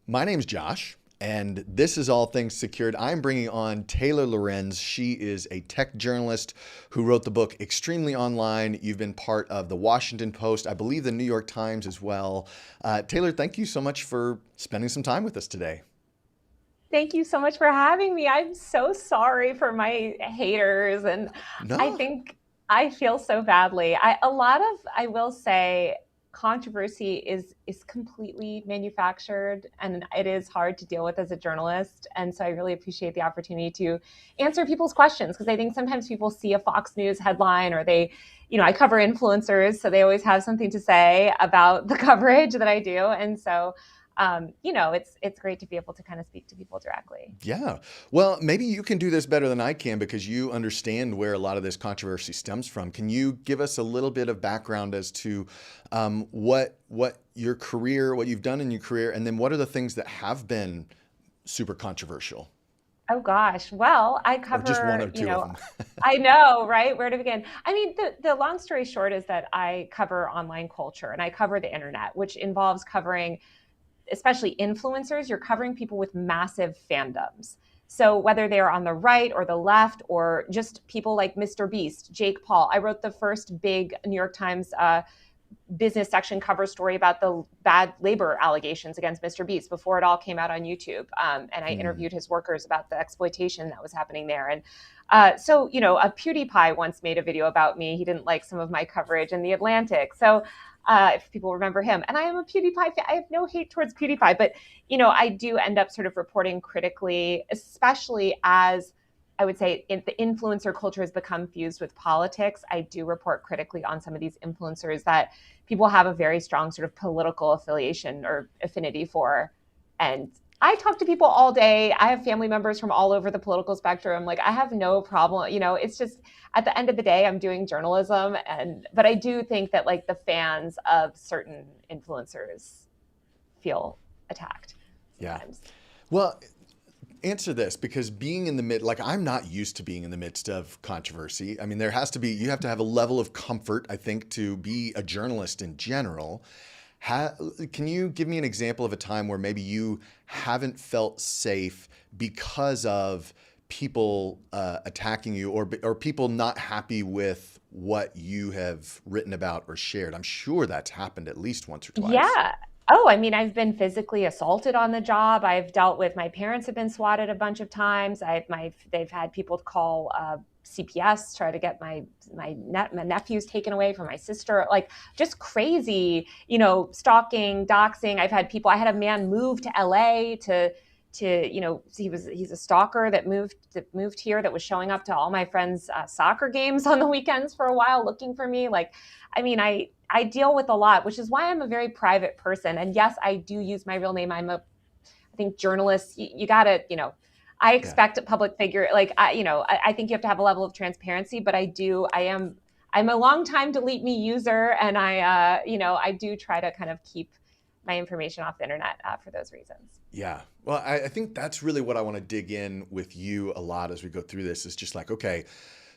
My name's Josh, and this is All Things Secured. I'm bringing on Taylor Lorenz. She is a tech journalist who wrote the book Extremely Online. You've been part of the Washington Post, I believe the New York Times as well. Taylor, thank you so much for spending some time with us today. Thank you so much for having me. I'm so sorry for my haters, and I No, think I feel so badly. I will say, controversy is completely manufactured, and it is hard to deal with as a journalist. And so I really appreciate the opportunity to answer people's questions, because I think sometimes people see a Fox News headline, or I cover influencers, so they always have something to say about the coverage that I do. And so it's great to be able to kind of speak to people directly. yeah. Well, maybe you can do this better than I can because you understand where a lot of this controversy stems from. Can you give us a little bit of background as to what your career, what you've done in your career, and then what are the things that have been super controversial, Oh gosh. Well, I or just one cover, or two of them? I know, right? Where to begin? I mean, the long story short is that I cover online culture and I cover the internet, which involves covering especially influencers. You're covering people with massive fandoms. So whether they're on the right or the left, or just people like Mr. Beast, Jake Paul. I wrote the first big New York Times business section cover story about the bad labor allegations against Mr. Beast before it all came out on YouTube. And I Hmm. interviewed his workers about the exploitation that was happening there. And a PewDiePie once made a video about me. He didn't like some of my coverage in The Atlantic. So if people remember him, and I am a PewDiePie fan. I have no hate towards PewDiePie, but I do end up sort of reporting critically, especially as I would say the influencer culture has become fused with politics. I do report critically on some of these influencers that people have a very strong sort of political affiliation or affinity for. And I talk to people all day. I have family members from all over the political spectrum. Like, I have no problem. It's just at the end of the day, I'm doing journalism. But I do think that like the fans of certain influencers feel attacked Yeah. sometimes. Well, answer this because being in the mid, like I'm not used to being in the midst of controversy. I mean, you have to have a level of comfort, I think, to be a journalist in general. Ha, can you give me an example of a time where maybe you haven't felt safe because of people attacking you or people not happy with what you have written about or shared? I'm sure that's happened at least once or twice. Yeah. Oh, I mean, I've been physically assaulted on the job. I've dealt with my parents have been swatted a bunch of times. They've had people call CPS, try to get my nephews taken away from my sister. Like, just crazy, stalking, doxing. I had a man move to LA he's a stalker that moved here, that was showing up to all my friends' soccer games on the weekends for a while looking for me. Like, I mean, I deal with a lot, which is why I'm a very private person. And yes, I do use my real name. I think journalists, you gotta, I Yeah. expect a public figure, like, I think you have to have a level of transparency, but I'm a long time DeleteMe user. And I do try to kind of keep my information off the internet for those reasons. Yeah. Well, I think that's really what I want to dig in with you a lot as we go through this is just like, okay,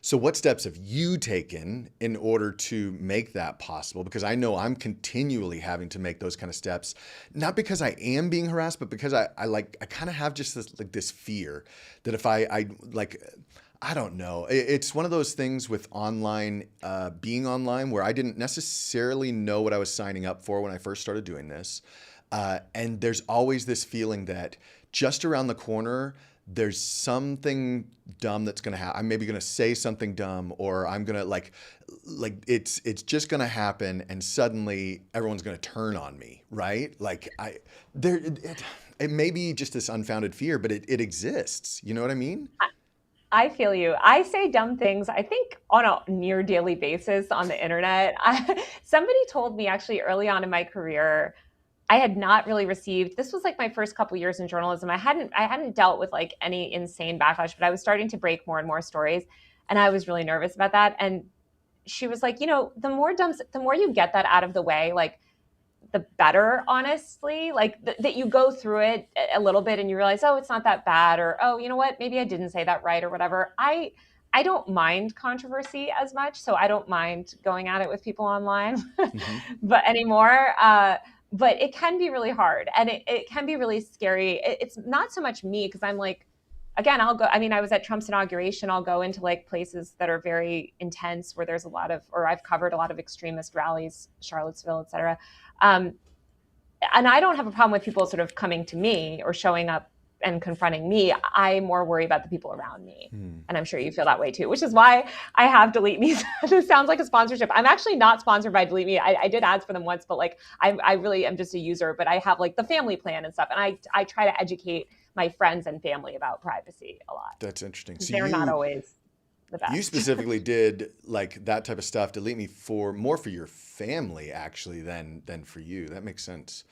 so what steps have you taken in order to make that possible? Because I know I'm continually having to make those kind of steps, not because I am being harassed, but because I kind of have just this fear that if I like, I don't know. It's one of those things with online, being online where I didn't necessarily know what I was signing up for when I first started doing this. And there's always this feeling that just around the corner, there's something dumb that's going to happen. I'm maybe going to say something dumb, or I'm going to it's just going to happen, and suddenly everyone's going to turn on me, right? Like it may be just this unfounded fear, but it exists. You know what I mean? I feel you. I say dumb things, I think, on a near daily basis on the internet. Somebody told me actually early on in my career, I had not really received, this was like my first couple years in journalism. I hadn't dealt with like any insane backlash, but I was starting to break more and more stories. And I was really nervous about that. And she was like, the more you get that out of the way, like, the better, honestly. Like, that you go through it a little bit and you realize, oh, it's not that bad, or, oh, you know what, maybe I didn't say that right, or whatever. I don't mind controversy as much, so I don't mind going at it with people online, Hmm. but anymore. But it can be really hard, and it can be really scary. It's not so much me, because I'm like, again, I'll go. I mean, I was at Trump's inauguration. I'll go into like places that are very intense, where there's a lot of, or I've covered a lot of extremist rallies, Charlottesville, et cetera. And I don't have a problem with people sort of coming to me or showing up and confronting me. I more worry about the people around me. And I'm sure you feel that way too, which is why I have DeleteMe. This sounds like a sponsorship. I'm actually not sponsored by DeleteMe. I did ads for them once, but like I really am just a user, but I have like the family plan and stuff. And I try to educate my friends and family about privacy a lot. That's interesting. So they're not always the best. You specifically did like that type of stuff, DeleteMe, for more for your family actually than for you. That makes sense.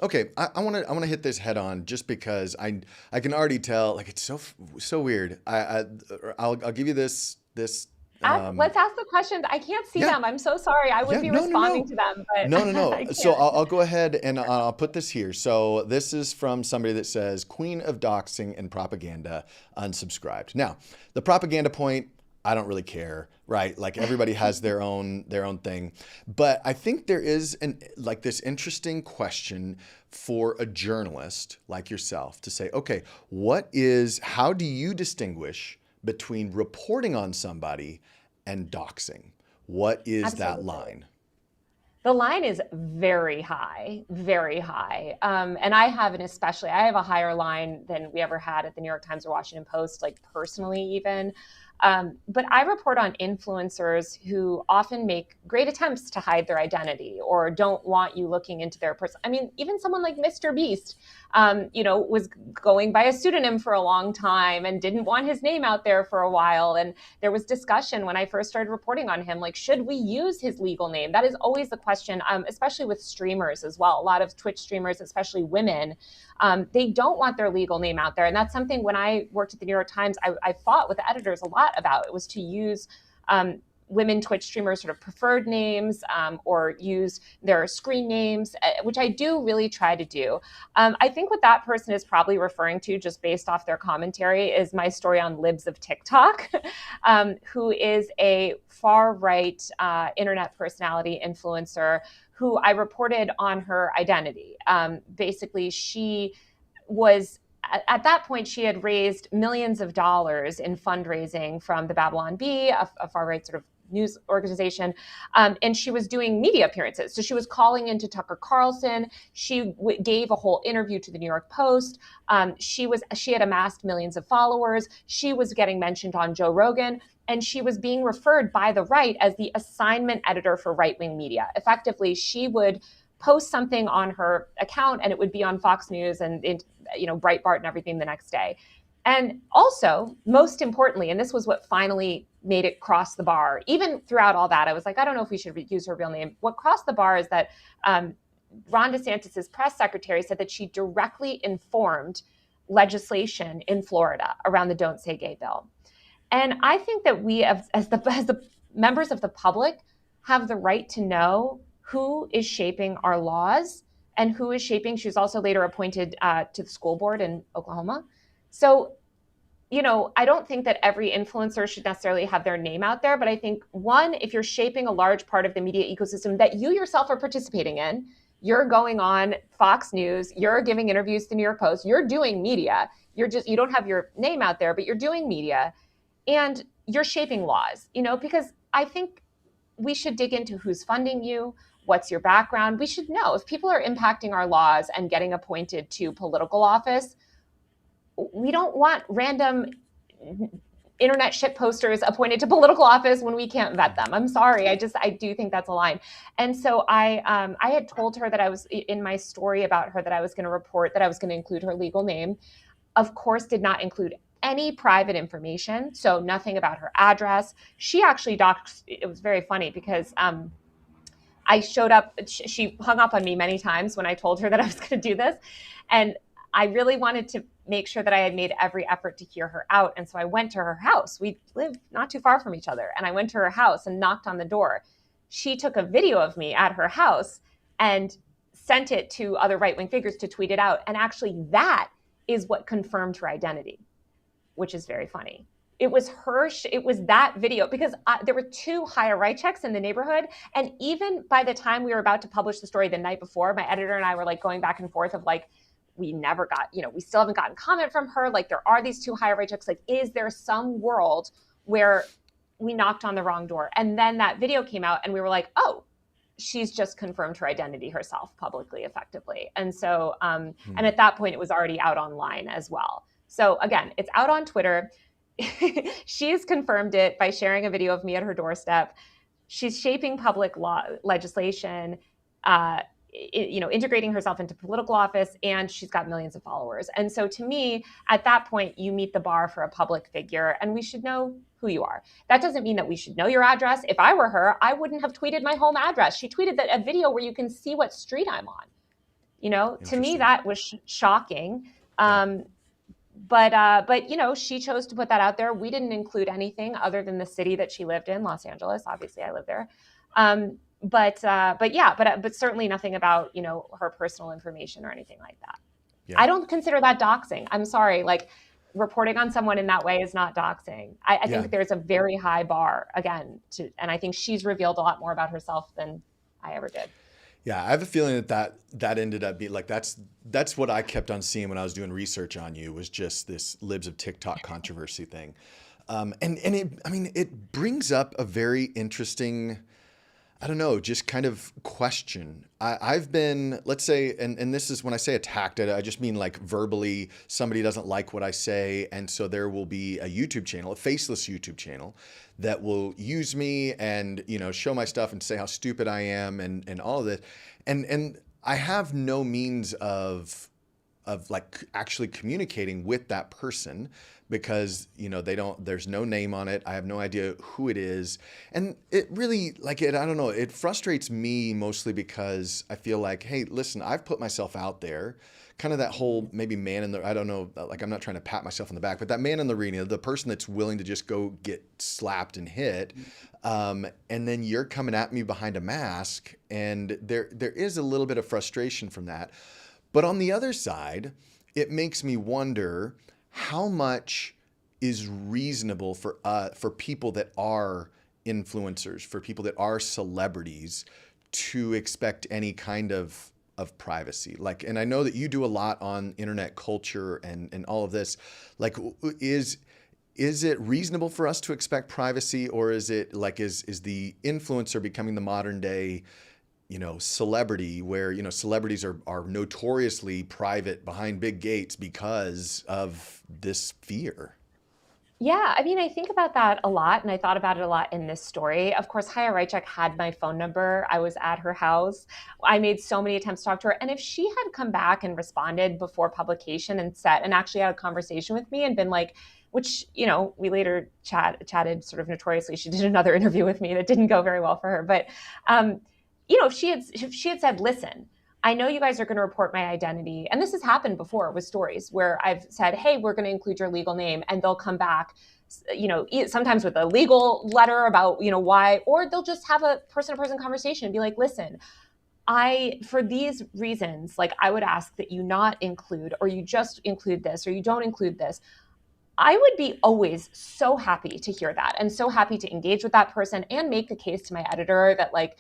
Okay, I want to hit this head on, just because I can already tell, like, it's so weird. I'll give you this. Let's ask the questions. I can't see them. I'm so sorry. I would be responding to them, but no. So I'll go ahead and I'll put this here. So this is from somebody that says, "Queen of Doxxing and Propaganda, unsubscribed." Now, the propaganda point, I don't really care, right? Like, everybody has their own thing. But I think there is this interesting question for a journalist like yourself to say, okay, how do you distinguish between reporting on somebody and doxing? What is Absolutely. that line? The line is very high, very high. And I have a higher line than we ever had at the New York Times or Washington Post, like personally even. But I report on influencers who often make great attempts to hide their identity or don't want you looking into their person. I mean, even someone like Mr. Beast, was going by a pseudonym for a long time and didn't want his name out there for a while. And there was discussion when I first started reporting on him, like, should we use his legal name? That is always the question, especially with streamers as well. A lot of Twitch streamers, especially women, they don't want their legal name out there. And that's something, when I worked at the New York Times, I fought with the editors a lot about. It was to use women Twitch streamers sort of preferred names, or use their screen names, which I do really try to do. I think what that person is probably referring to, just based off their commentary, is my story on Libs of TikTok, who is a far-right internet personality influencer who I reported on her identity. Basically, she was, at that point, she had raised millions of dollars in fundraising from the Babylon Bee, a far-right sort of news organization, and she was doing media appearances. So she was calling into Tucker Carlson. She gave a whole interview to the New York Post. She had amassed millions of followers. She was getting mentioned on Joe Rogan, and she was being referred by the right as the assignment editor for right-wing media. Effectively, she would post something on her account, and it would be on Fox News and Breitbart and everything the next day. And also, most importantly, and this was what finally made it cross the bar, even throughout all that, I was like, I don't know if we should use her real name. What crossed the bar is that Ron DeSantis's press secretary said that she directly informed legislation in Florida around the Don't Say Gay bill. And I think that we, as the members of the public, have the right to know who is shaping our laws and who is shaping. She was also later appointed to the school board in Oklahoma. So, I don't think that every influencer should necessarily have their name out there. But I think, one, if you're shaping a large part of the media ecosystem that you yourself are participating in, you're going on Fox News, you're giving interviews to the New York Post, you're doing media. You don't have your name out there, but you're doing media, and you're shaping laws, because I think we should dig into who's funding you, what's your background. We should know if people are impacting our laws and getting appointed to political office. We don't want random internet shit posters appointed to political office when we can't vet them. I'm sorry. I do think that's a line. And so I had told her that I was, in my story about her, that I was going to report that I was going to include her legal name. Of course, did not include any private information. So nothing about her address. She actually doxed. It was very funny because I showed up. She hung up on me many times when I told her that I was going to do this. And I really wanted to make sure that I had made every effort to hear her out. And so I went to her house. We live not too far from each other. And I went to her house and knocked on the door. She took a video of me at her house and sent it to other right-wing figures to tweet it out. And actually, that is what confirmed her identity, which is very funny. It was her, it was that video, because there were 2 higher right checks in the neighborhood. And even by the time we were about to publish the story the night before, my editor and I were like going back and forth of like, we never got, we still haven't gotten comment from her. Like, there are these 2 higher right checks. Like, is there some world where we knocked on the wrong door? And then that video came out and we were like, oh, she's just confirmed her identity herself publicly, effectively. And so, and at that point it was already out online as well. So again, it's out on Twitter. She's confirmed it by sharing a video of me at her doorstep. She's shaping public law legislation, integrating herself into political office, and she's got millions of followers. And so to me, at that point, you meet the bar for a public figure, and we should know who you are. That doesn't mean that we should know your address. If I were her, I wouldn't have tweeted my home address. She tweeted that a video where you can see what street I'm on. To me, that was shocking. But she chose to put that out there. We didn't include anything other than the city that she lived in, Los Angeles. Obviously, I live there. But certainly nothing about, her personal information or anything like that. Yeah. I don't consider that doxing. I'm sorry. Like, reporting on someone in that way is not doxing. I think there's a very high bar, again, and I think she's revealed a lot more about herself than I ever did. Yeah, I have a feeling that ended up being like, that's what I kept on seeing when I was doing research on you, was just this libs of TikTok controversy thing. And it brings up a very interesting, I don't know, just kind of question. I've been, let's say, and this is when I say attacked, I just mean like verbally, somebody doesn't like what I say. And so there will be a YouTube channel, a faceless YouTube channel, that will use me and, show my stuff and say how stupid I am and all of this. And I have no means of like actually communicating with that person, because there's no name on it. I have no idea who it is. And it really, I don't know, it frustrates me mostly because I feel like, hey, listen, I've put myself out there, kind of that whole maybe man in the, I don't know, like, I'm not trying to pat myself on the back, but that man in the arena, the person that's willing to just go get slapped and hit. And then you're coming at me behind a mask, and there is a little bit of frustration from that. But on the other side, it makes me wonder how much is reasonable for people that are influencers, for people that are celebrities, to expect any kind of privacy. Like, and I know that you do a lot on internet culture and all of this. Like, is it reasonable for us to expect privacy, or is it like, is the influencer becoming the modern day celebrity, where, celebrities are notoriously private behind big gates because of this fear? Yeah, I think about that a lot, and I thought about it a lot in this story. Of course, Haya Raichek had my phone number. I was at her house. I made so many attempts to talk to her. And if she had come back and responded before publication and actually had a conversation with me and been like, which, we later chatted sort of notoriously. She did another interview with me that didn't go very well for her. But, if she had said, listen, I know you guys are going to report my identity. And this has happened before with stories where I've said, hey, we're going to include your legal name. And they'll come back, sometimes with a legal letter about, why, or they'll just have a person-to-person conversation and be like, listen, for these reasons, like, I would ask that you not include, or you just include this, or you don't include this. I would be always so happy to hear that, and so happy to engage with that person and make the case to my editor that, like,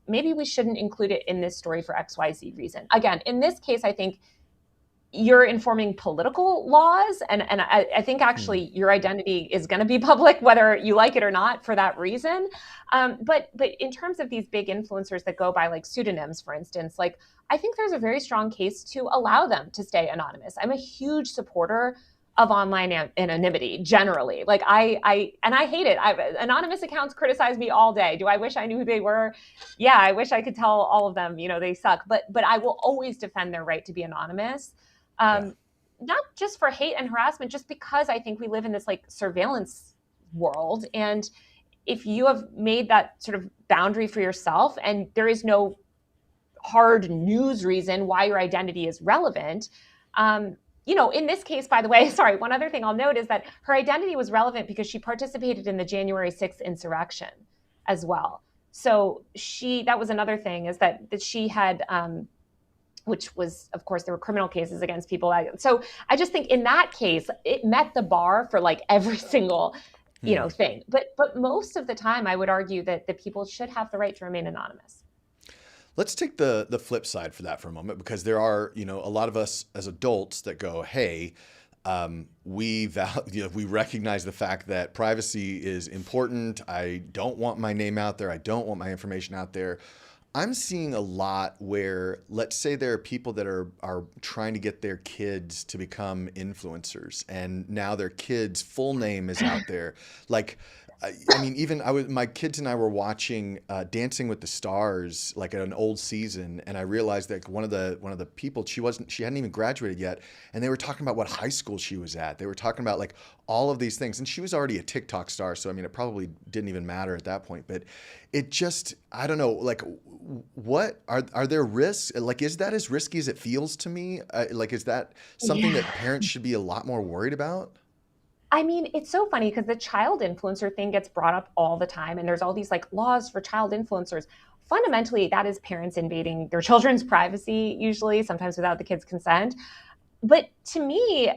maybe we shouldn't include it in this story for XYZ reason. Again, in this case, I think you're informing political laws. And I think actually your identity is going to be public, whether you like it or not, for that reason. But in terms of these big influencers that go by like pseudonyms, for instance, like, I think there's a very strong case to allow them to stay anonymous. I'm a huge supporter of online anonymity generally. Like, I hate it. Anonymous accounts criticize me all day. Do I wish I knew who they were? Yeah, I wish I could tell all of them, they suck. But I will always defend their right to be anonymous. Not just for hate and harassment, just because I think we live in this like surveillance world. And if you have made that sort of boundary for yourself, and there is no hard news reason why your identity is relevant, in this case, by the way, sorry, one other thing I'll note is that her identity was relevant because she participated in the January 6th insurrection as well. So that was another thing, is that she had, which was, of course, there were criminal cases against people. So I just think in that case, it met the bar for like every single, Hmm. thing. But most of the time, I would argue that people should have the right to remain anonymous. Let's take the flip side for that for a moment, because there are, a lot of us as adults that go, hey, we recognize the fact that privacy is important. I don't want my name out there. I don't want my information out there. I'm seeing a lot where, let's say there are people that are trying to get their kids to become influencers, and now their kid's full name is out there. Like, I mean, even my kids and I were watching Dancing with the Stars, like at an old season, and I realized that one of the people, she hadn't even graduated yet, and they were talking about what high school she was at. They were talking about like all of these things, and she was already a TikTok star, so I mean, it probably didn't even matter at that point. But it just, I don't know, like, what are there risks? Like, is that as risky as it feels to me? Like, is that something Yeah. that parents should be a lot more worried about? I mean, it's so funny because the child influencer thing gets brought up all the time, and there's all these like laws for child influencers. Fundamentally, that is parents invading their children's privacy, usually, sometimes without the kid's consent. But to me,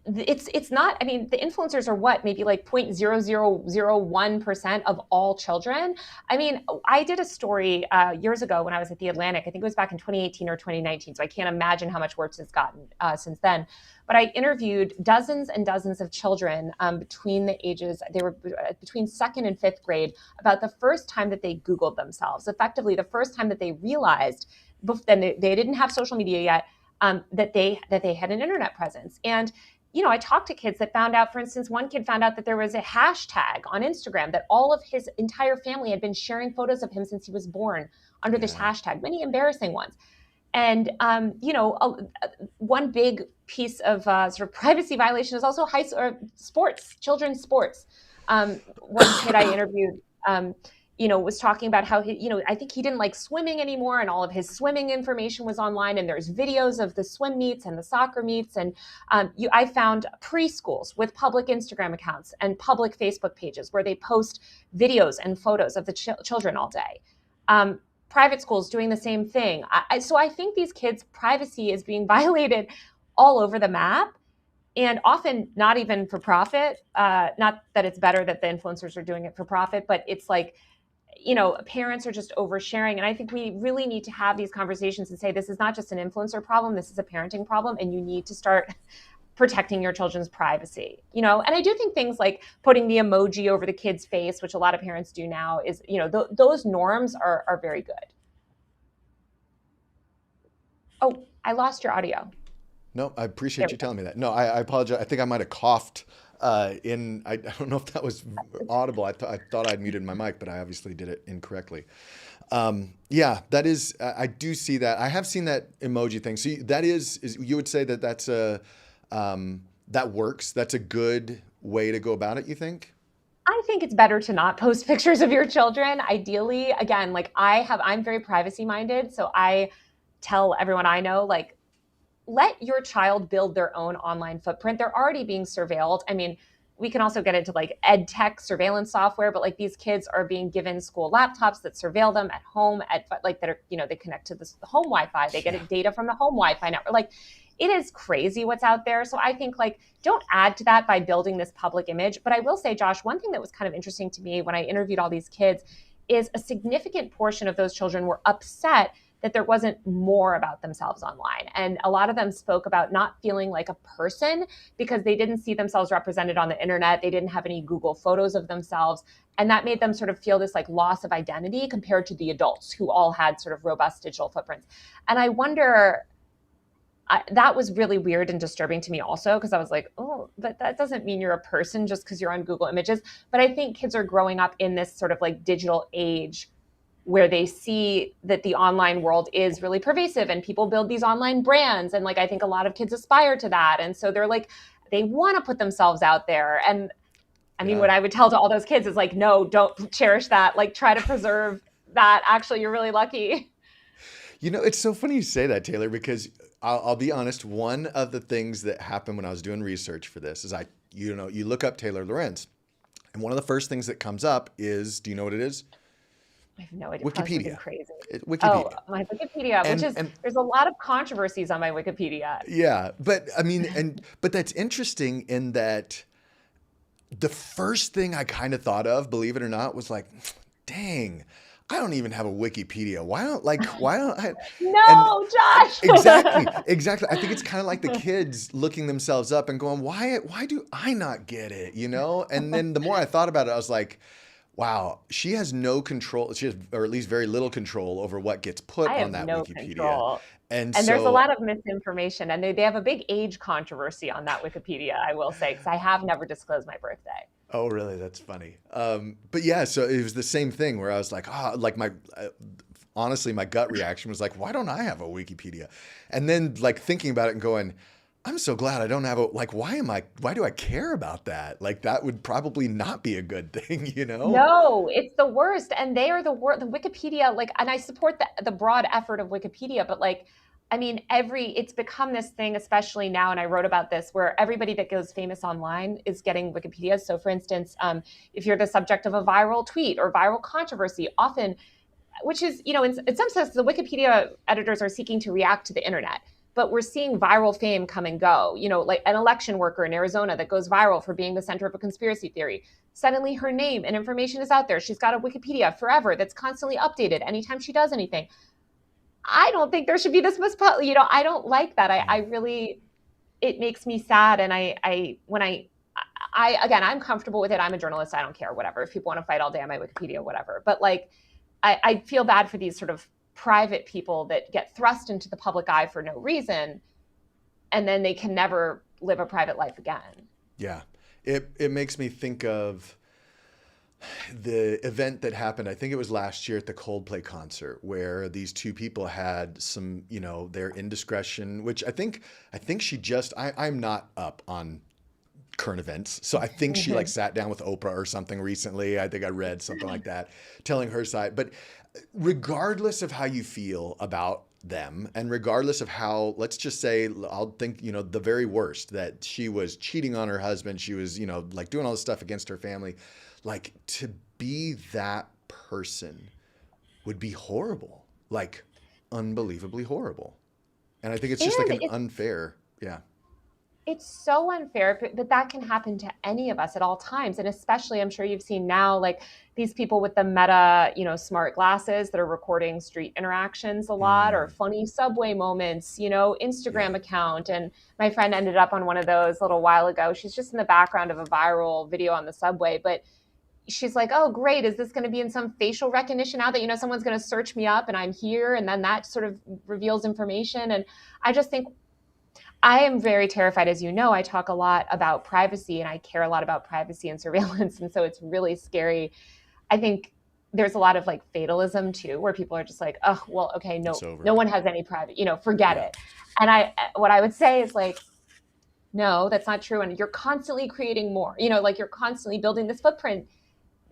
it's not. I mean, the influencers are what, maybe like 0.0001% of all children. I mean, I did a story years ago when I was at the Atlantic. I think it was back in 2018 or 2019, so I can't imagine how much worse it's gotten since then. But I interviewed dozens and dozens of children between the ages, they were between second and fifth grade, about the first time that they Googled themselves, effectively the first time that they realized, then they didn't have social media yet, that they had an internet presence. And I talked to kids that found out, for instance, one kid found out that there was a hashtag on Instagram that all of his entire family had been sharing photos of him since he was born under this Yeah. hashtag, many embarrassing ones. And one big piece of sort of privacy violation is also sports, children's sports. One kid I interviewed, was talking about how I think he didn't like swimming anymore, and all of his swimming information was online. And there's videos of the swim meets and the soccer meets. And I found preschools with public Instagram accounts and public Facebook pages where they post videos and photos of the children all day. Private schools doing the same thing. So I think these kids' privacy is being violated all over the map, and often not even for profit. Not that it's better that the influencers are doing it for profit, but it's like, parents are just oversharing. And I think we really need to have these conversations and say, this is not just an influencer problem, this is a parenting problem, and you need to start protecting your children's privacy. And I do think things like putting the emoji over the kid's face, which a lot of parents do now, is, those norms are very good. Oh, I lost your audio. No, I There appreciate we you go. telling me that. No, I apologize. I think I might have coughed I don't know if that was audible. I thought I'd muted my mic, but I obviously did it incorrectly. Yeah, that is, I do see that. I have seen that emoji thing. So that is you would say that that works. That's a good way to go about it, you think? I think it's better to not post pictures of your children. Ideally, again, like I'm very privacy minded. So I tell everyone I know, like, let your child build their own online footprint. They're already being surveilled. I mean, we can also get into like ed tech surveillance software, but like these kids are being given school laptops that surveil them at home, at like that are, they connect to the home Wi-Fi. They Yeah. get data from the home Wi-Fi network. Like, it is crazy what's out there. So I think, like, don't add to that by building this public image. But I will say, Josh, one thing that was kind of interesting to me when I interviewed all these kids is a significant portion of those children were upset that there wasn't more about themselves online. And a lot of them spoke about not feeling like a person because they didn't see themselves represented on the internet. They didn't have any Google photos of themselves. And that made them sort of feel this like loss of identity compared to the adults who all had sort of robust digital footprints. And I wonder, that was really weird and disturbing to me also, because I was like, oh, but that doesn't mean you're a person just because you're on Google Images. But I think kids are growing up in this sort of like digital age where they see that the online world is really pervasive and people build these online brands. And like, I think a lot of kids aspire to that. And so they're like, they want to put themselves out there. And I mean, Yeah. what I would tell to all those kids is like, no, don't cherish that. Like, try to preserve that. Actually, you're really lucky. It's so funny you say that, Taylor, because I'll be honest. One of the things that happened when I was doing research for this is you look up Taylor Lorenz, and one of the first things that comes up is, do you know what it is? I have no idea. Probably something Wikipedia. crazy. Oh, Wikipedia. my Wikipedia, which is And there's a lot of controversies on my Wikipedia. yeah, but I mean, but that's interesting in that the first thing I kind of thought of, believe it or not, was like, dang, I don't even have a Wikipedia. Why don't I? And No, Josh. exactly. I think it's kind of like the kids looking themselves up and going, why do I not get it? You know? And then the more I thought about it, I was like, wow, she has no control. She has, or at least very little control over what gets put I on have that no Wikipedia. control. And And there's a so, lot of misinformation, and they have a big age controversy on that Wikipedia, I will say, because I have never disclosed my birthday. oh, really? That's funny. But yeah, so it was the same thing where I was like, like honestly, my gut reaction was like, why don't I have a Wikipedia? And then like thinking about it and going, I'm so glad I don't have like, why do I care about that? Like that would probably not be a good thing, you know? No, it's the worst. And they are the Wikipedia, like, and I support the broad effort of Wikipedia, but like, I mean, it's become this thing, especially now, and I wrote about this, where everybody that goes famous online is getting Wikipedia. So for instance, if you're the subject of a viral tweet or viral controversy, often, which is, in some sense, the Wikipedia editors are seeking to react to the internet. But we're seeing viral fame come and go, like an election worker in Arizona that goes viral for being the center of a conspiracy theory. Suddenly her name and information is out there. She's got a Wikipedia forever that's constantly updated anytime she does anything. I don't think there should be this much, I don't like that. I really, it makes me sad. And again, I'm comfortable with it. I'm a journalist. I don't care, whatever. If people want to fight all day on my Wikipedia, whatever. But like, I feel bad for these sort of private people that get thrust into the public eye for no reason, and then they can never live a private life again. Yeah. It makes me think of the event that happened, I think it was last year at the Coldplay concert, where these two people had some, their indiscretion, which I think I'm not up on current events. So I think she like sat down with Oprah or something recently. I think I read something like that, telling her side. But regardless of how you feel about them, and regardless of how, let's just say, I'll think, the very worst, that she was cheating on her husband, she was, like doing all this stuff against her family, like to be that person would be horrible, like unbelievably horrible. And I think it's just like an unfair, yeah. It's so unfair, but that can happen to any of us at all times. And especially, I'm sure you've seen now, like these people with the Meta, smart glasses that are recording street interactions a lot, or funny subway moments, Instagram account. And my friend ended up on one of those a little while ago. She's just in the background of a viral video on the subway, but she's like, oh, great. Is this going to be in some facial recognition now that, someone's going to search me up and I'm here? And then that sort of reveals information. And I just think, I am very terrified. As you know, I talk a lot about privacy and I care a lot about privacy and surveillance. And so it's really scary. I think there's a lot of like fatalism too, where people are just like, oh, well, okay, no one has any private, forget it. And what I would say is like, no, that's not true. And you're constantly creating more, like you're constantly building this footprint.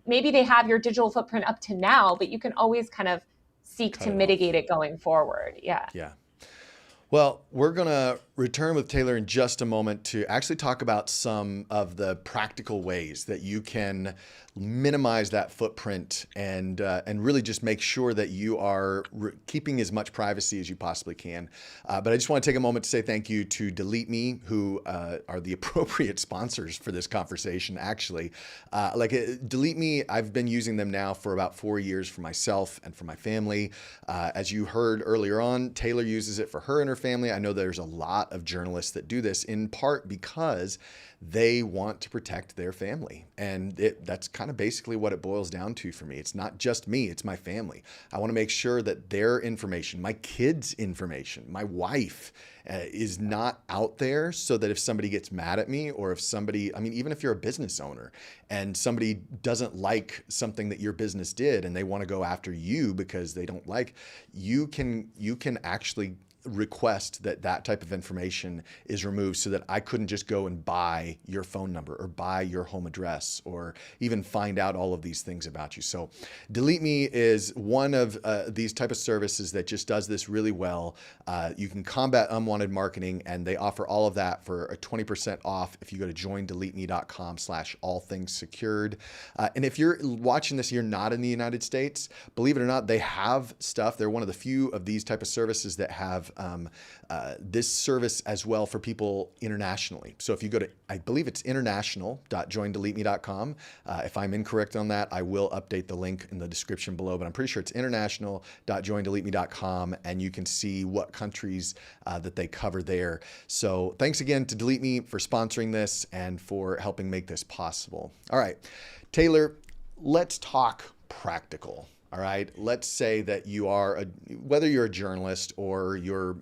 Maybe they have your digital footprint up to now, but you can always kind of seek to mitigate it going forward. Yeah. Yeah. Well, we're going to return with Taylor in just a moment to actually talk about some of the practical ways that you can minimize that footprint and really just make sure that you are keeping as much privacy as you possibly can. But I just want to take a moment to say thank you to DeleteMe, who are the appropriate sponsors for this conversation, actually. DeleteMe, I've been using them now for about 4 years for myself and for my family. As you heard earlier on, Taylor uses it for her and her family. I know there's a lot of journalists that do this, in part because they want to protect their family. And that's kind of basically what it boils down to for me. It's not just me, it's my family. I want to make sure that their information, my kids' information, my wife is not out there, so that if somebody gets mad at me, or if somebody, even if you're a business owner and somebody doesn't like something that your business did and they want to go after you because they don't like, you can actually request that that type of information is removed so that I couldn't just go and buy your phone number or buy your home address or even find out all of these things about you. So DeleteMe is one of these type of services that just does this really well. You can combat unwanted marketing, and they offer all of that for a 20% off if you go to joindeleteme.com/allthingssecured. And if you're watching this, you're not in the United States, believe it or not, they have stuff. They're one of the few of these type of services that have this service as well for people internationally. So if you go to, I believe it's international.joindeleteme.com. If I'm incorrect on that, I will update the link in the description below, but I'm pretty sure it's international.joindeleteme.com, and you can see what countries that they cover there. So thanks again to DeleteMe for sponsoring this and for helping make this possible. All right, Taylor, let's talk practical. All right, let's say that you are, whether you're a journalist or you're,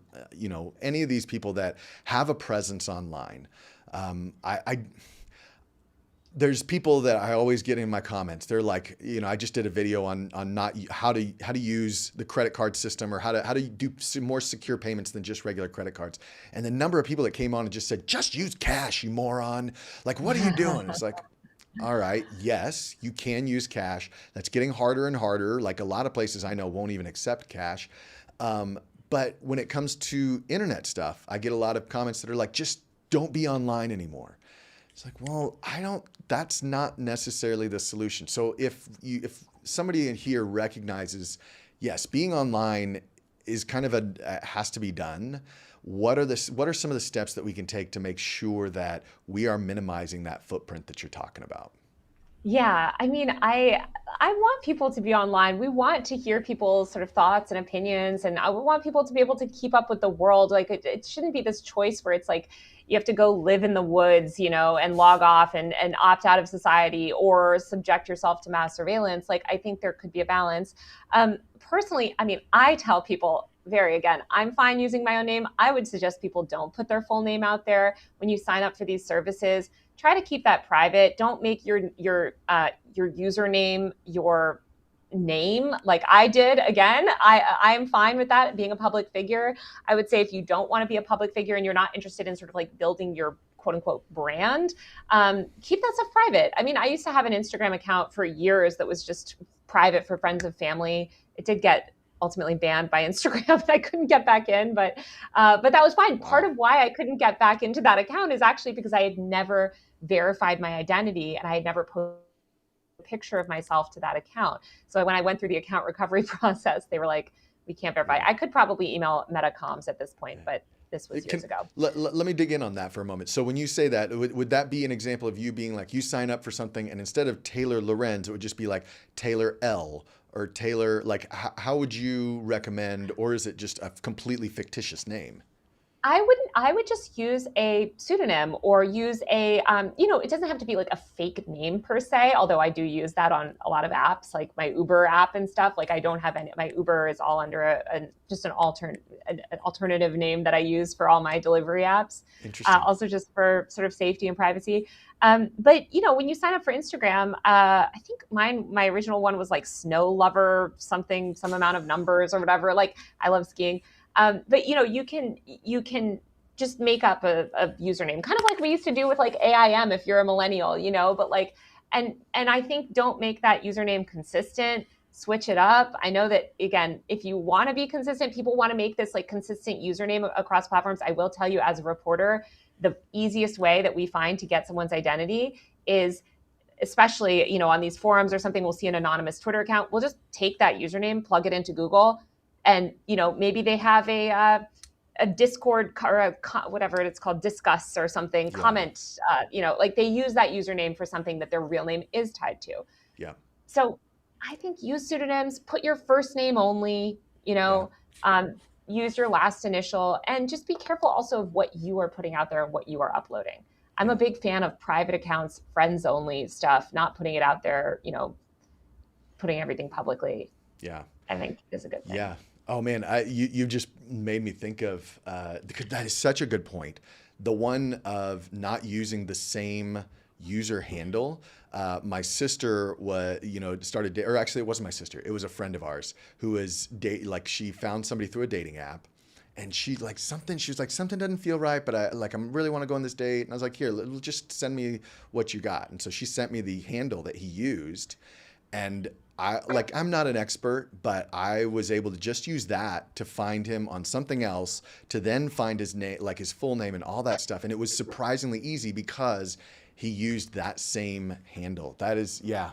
any of these people that have a presence online. There's people that I always get in my comments. They're like, I just did a video on not how to use the credit card system, or how to do some more secure payments than just regular credit cards. And the number of people that came on and just said, just use cash, you moron. Like, what are you doing? It's like, all right, yes, you can use cash. That's getting harder and harder. Like, a lot of places I know won't even accept cash. But when it comes to internet stuff, I get a lot of comments that are like, just don't be online anymore. It's like, well, that's not necessarily the solution. So if somebody in here recognizes, yes, being online is kind of has to be done. What are some of the steps that we can take to make sure that we are minimizing that footprint that you're talking about? Yeah, I mean, I want people to be online. We want to hear people's sort of thoughts and opinions, and I want people to be able to keep up with the world. Like, it shouldn't be this choice where it's like you have to go live in the woods, and log off and opt out of society or subject yourself to mass surveillance. Like, I think there could be a balance. Personally, I mean, I tell people, I'm fine using my own name. I would suggest people don't put their full name out there when you sign up for these services. Try to keep that private. Don't make your username your name like I did. Again, I'm fine with that, being a public figure. I would say if you don't want to be a public figure and you're not interested in sort of like building your quote unquote brand, keep that stuff private. I mean, I used to have an Instagram account for years that was just private for friends and family. It did get ultimately banned by Instagram. I couldn't get back in, but that was fine. Wow. Part of why I couldn't get back into that account is actually because I had never verified my identity and I had never posted a picture of myself to that account. So when I went through the account recovery process, they were like, we can't verify. I could probably email Metacoms at this point, but this was years ago. Let me dig in on that for a moment. So when you say that, would that be an example of you being like, you sign up for something and instead of Taylor Lorenz, it would just be like Taylor L or Taylor, like how would you recommend, or is it just a completely fictitious name? I would just use a pseudonym or use a, it doesn't have to be like a fake name per se, although I do use that on a lot of apps, like my Uber app and stuff. Like I don't have my Uber is all under just an alternative name that I use for all my delivery apps. Interesting. Also just for sort of safety and privacy. But when you sign up for Instagram, I think my original one was like Snow Lover, some amount of numbers or whatever. Like I love skiing. But you can just make up a username, kind of like we used to do with like AIM if you're a millennial, but like, and I think don't make that username consistent, switch it up. I know that, again, if you want to be consistent, people want to make this like consistent username across platforms. I will tell you as a reporter, the easiest way that we find to get someone's identity is, especially, on these forums or something, we'll see an anonymous Twitter account. We'll just take that username, plug it into Google, and, maybe they have a Discord or whatever it's called, discuss or something, comment, like they use that username for something that their real name is tied to. Yeah. So I think use pseudonyms, put your first name only, use your last initial, and just be careful also of what you are putting out there and what you are uploading. I'm a big fan of private accounts, friends only stuff, not putting it out there, putting everything publicly. Yeah. I think is a good thing. Yeah. Oh man, you just made me think of, that is such a good point. The one of not using the same user handle. My sister was, started, or actually it wasn't my sister. It was a friend of ours who was she found somebody through a dating app, And she was like, something doesn't feel right, but I really want to go on this date. And I was like, here, just send me what you got. And so she sent me the handle that he used. And I'm not an expert, but I was able to just use that to find him on something else, to then find his name, like his full name and all that stuff. And it was surprisingly easy because he used that same handle. That is, yeah.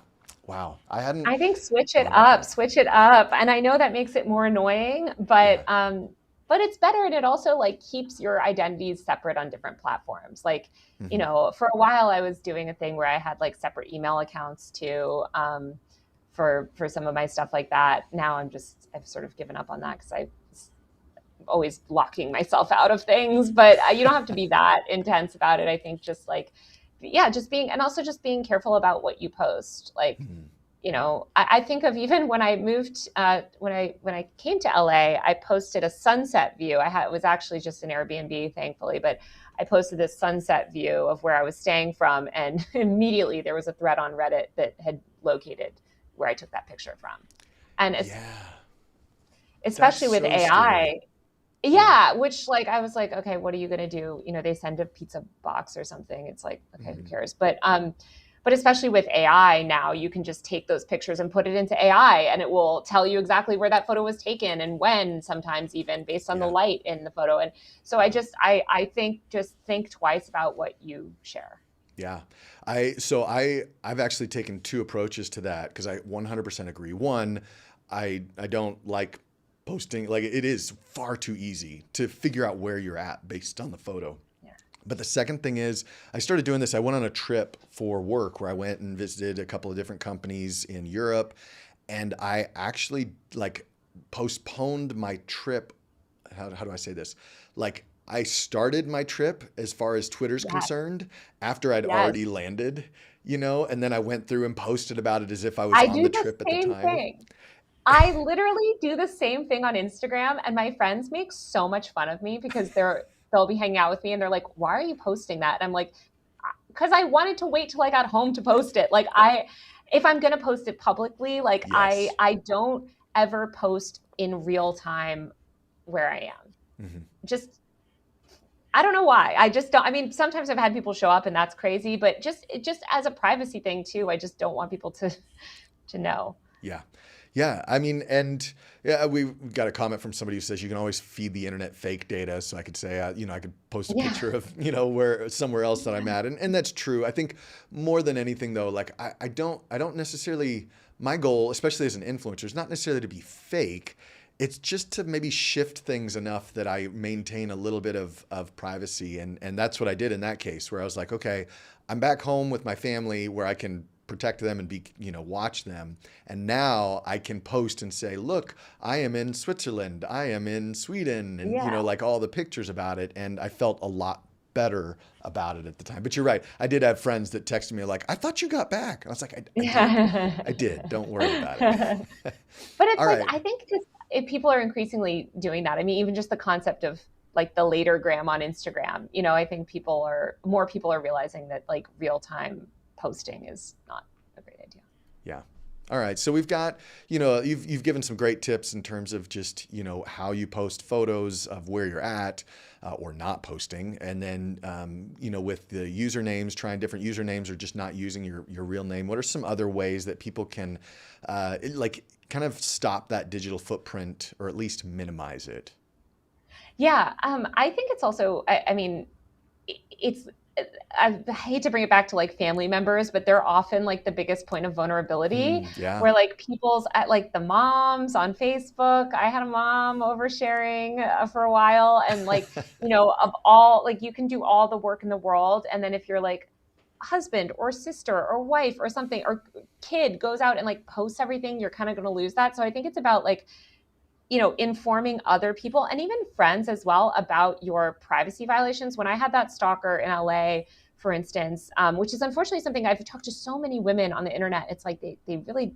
Wow. I think switch it thought about up, that. switch it up. And I know that makes it more annoying, Yeah. but it's better, and it also like keeps your identities separate on different platforms. Like, Hmm. for a while I was doing a thing where I had like separate email accounts too, for some of my stuff like that. Now I've sort of given up on that because I'm always locking myself out of things. But you don't have to be that intense about it. I think just like, yeah, just being, and also just being careful about what you post. Like, Hmm. I think of even when I moved, when I came to LA, I posted a sunset view. It was actually just an Airbnb, thankfully, but I posted this sunset view of where I was staying from, and immediately there was a thread on Reddit that had located where I took that picture from. And Yeah. That's especially with so scary. AI, Yeah. yeah, which like I was like, okay, what are you gonna do? They send a pizza box or something. It's like, okay, who Hmm. cares? But especially with AI now, you can just take those pictures and put it into AI, and it will tell you exactly where that photo was taken and when, sometimes even based on the Yeah. light in the photo. And so Yeah. I think just think twice about what you share. Yeah. I've actually taken two approaches to that because I 100% agree. One, I don't like posting, like it is far too easy to figure out where you're at based on the photo. Yeah. But the second thing is, I started doing this. I went on a trip for work where I went and visited a couple of different companies in Europe, and I actually like postponed my trip. How do I say this? Like, I started my trip as far as Twitter's Yes. concerned after I'd Yes. already landed, and then I went through and posted about it as if I was I on the do the trip at the same time. thing. I literally do the same thing on Instagram, and my friends make so much fun of me because they'll be hanging out with me and they're like, "Why are you posting that?" And I'm like, "Because I wanted to wait till I got home to post it." Like if I'm gonna post it publicly, like I Yes. I don't ever post in real time where I am. Hmm. Just I don't know why. I just don't. I mean, sometimes I've had people show up and that's crazy, but just as a privacy thing too, I just don't want people to know. Yeah. Yeah. I mean, and yeah, we got a comment from somebody who says you can always feed the internet fake data. So I could say, I could post a Yeah. picture of, where somewhere else that I'm at. And that's true. I think more than anything though, like I don't necessarily, my goal, especially as an influencer, is not necessarily to be fake. It's just to maybe shift things enough that I maintain a little bit of privacy. And that's what I did in that case, where I was like, okay, I'm back home with my family where I can protect them and watch them. And now I can post and say, look, I am in Switzerland, I am in Sweden, and, Yeah. like all the pictures about it. And I felt a lot better about it at the time. But you're right. I did have friends that texted me like, I thought you got back. I was like, I did. Yeah. I did. Don't worry about it. But it's All like, right. I think just if people are increasingly doing that. I mean, even just the concept of like the later gram on Instagram, I think more people are realizing that like real time posting is not a great idea. Yeah. All right. So we've got, you've given some great tips in terms of just, how you post photos of where you're at or not posting. And then, with the usernames, trying different usernames or just not using your real name. What are some other ways that people can kind of stop that digital footprint or at least minimize it? Yeah, I think it's also. I mean, it's. I hate to bring it back to like family members, but they're often like the biggest point of vulnerability. Yeah. Where like people's at like the moms on Facebook. I had a mom oversharing for a while, and like of all like you can do all the work in the world, and then if you're like husband or sister or wife or something or kid goes out and like posts everything, you're kind of going to lose that. So I think it's about like informing other people and even friends as well about your privacy violations. When I had that stalker in LA, for instance, which is unfortunately something I've talked to so many women on the internet. It's like they really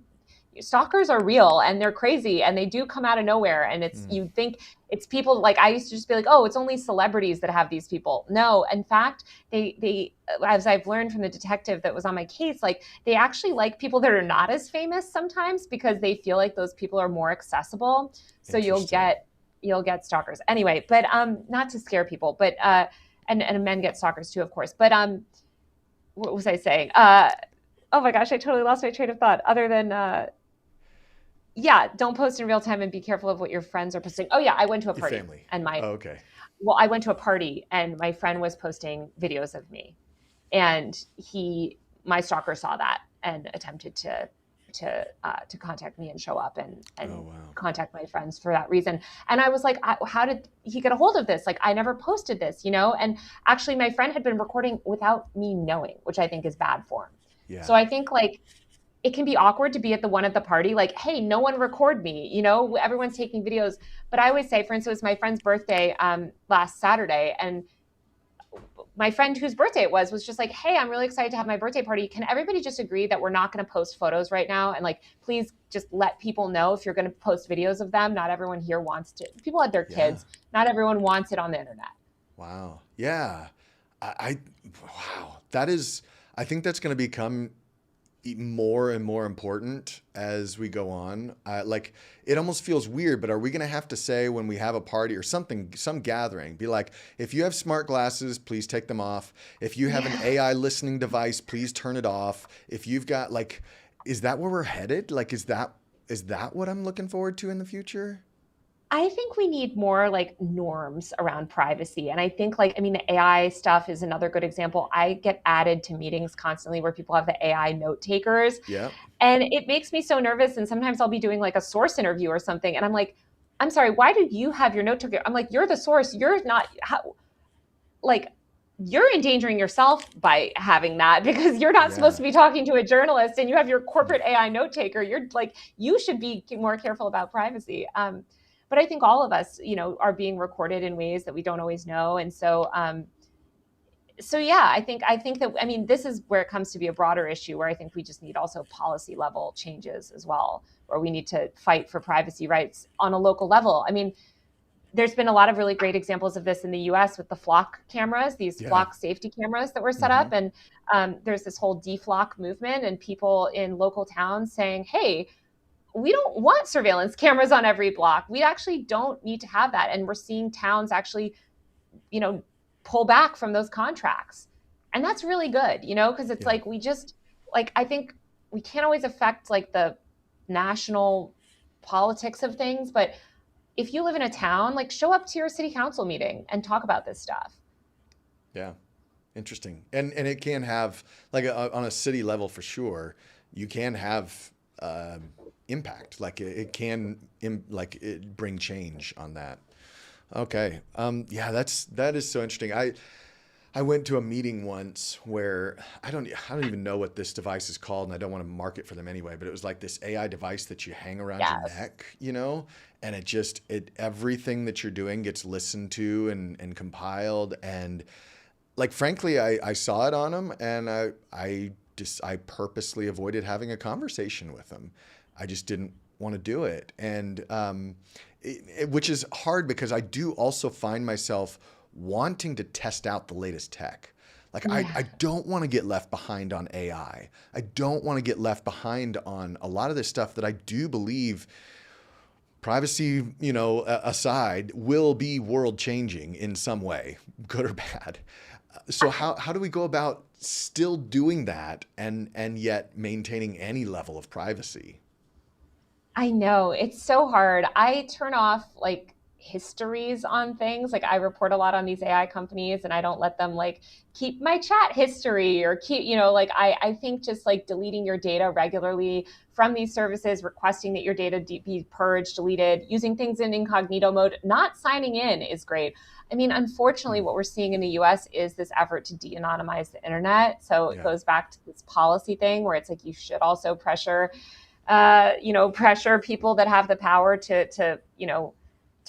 stalkers are real and they're crazy and they do come out of nowhere. And Mm, you think it's people like I used to just be like, oh, it's only celebrities that have these people. No, in fact, they as I've learned from the detective that was on my case, like they actually like people that are not as famous sometimes because they feel like those people are more accessible. So you'll interesting. get you'll get stalkers anyway. But not to scare people, but and men get stalkers too, of course. But what was I saying? Oh my gosh, I totally lost my train of thought. Other than yeah, don't post in real time and be careful of what your friends are posting. Oh yeah, I went to a Your party family. and Oh, okay. I went to a party and my friend was posting videos of me, and my stalker saw that and attempted to contact me and show up and Oh, wow. contact my friends for that reason. And I was like, how did he get a hold of this? Like, I never posted this, And actually, my friend had been recording without me knowing, which I think is bad form. Yeah. So I think like it can be awkward to be at the one at the party, like, hey, no one record me, everyone's taking videos. But I always say, for instance, it was my friend's birthday last Saturday, and my friend whose birthday it was just like, hey, I'm really excited to have my birthday party. Can everybody just agree that we're not going to post photos right now? And like, please just let people know if you're going to post videos of them. Not everyone here wants to. People had their kids. Not everyone wants it on the internet. Wow. Yeah. Wow. I think that's going to become more and more important as we go on. Like, it almost feels weird, but are we going to have to say when we have a party or something, some gathering, be like, if you have smart glasses, please take them off. If you have an AI listening device, please turn it off. If you've got like, is that where we're headed? Like, is that what I'm looking forward to in the future? I think we need more like norms around privacy. And I think the AI stuff is another good example. I get added to meetings constantly where people have the AI note takers. Yeah. And it makes me so nervous. And sometimes I'll be doing like a source interview or something. And I'm like, I'm sorry, why do you have your note taker? I'm like, you're the source. You're not you're endangering yourself by having that, because you're not supposed to be talking to a journalist and you have your corporate AI note taker. You're like, you should be more careful about privacy. But I think all of us, are being recorded in ways that we don't always know. And so, yeah, I think that, this is where it comes to be a broader issue where I think we just need also policy level changes as well, where we need to fight for privacy rights on a local level. There's been a lot of really great examples of this in the US with the flock cameras, these flock safety cameras that were set up. And there's this whole deflock movement and people in local towns saying, hey, we don't want surveillance cameras on every block. We actually don't need to have that. And we're seeing towns actually, pull back from those contracts. And that's really good, because it's like, I think we can't always affect like the national politics of things, but if you live in a town, like show up to your city council meeting and talk about this stuff. Yeah. Interesting. And it can have like on a city level for sure, you can have, impact, like it can bring change on that. Okay. Yeah, that is so interesting. I went to a meeting once where I don't even know what this device is called, and I don't want to mark it for them anyway, but it was like this AI device that you hang around your neck, and it everything that you're doing gets listened to and compiled. And like, frankly, I saw it on them, and I purposely avoided having a conversation with them. I just didn't want to do it. And which is hard because I do also find myself wanting to test out the latest tech. Like, I don't want to get left behind on AI. I don't want to get left behind on a lot of this stuff that I do believe, privacy, aside, will be world changing in some way, good or bad. So how do we go about still doing that and yet maintaining any level of privacy? I know, it's so hard. I turn off like histories on things. Like, I report a lot on these AI companies and I don't let them like keep my chat history or keep, I think just like deleting your data regularly from these services, requesting that your data be purged, deleted, using things in incognito mode, not signing in is great. Unfortunately, what we're seeing in the US is this effort to de-anonymize the internet. So it goes back to this policy thing where it's like, you should also pressure people that have the power to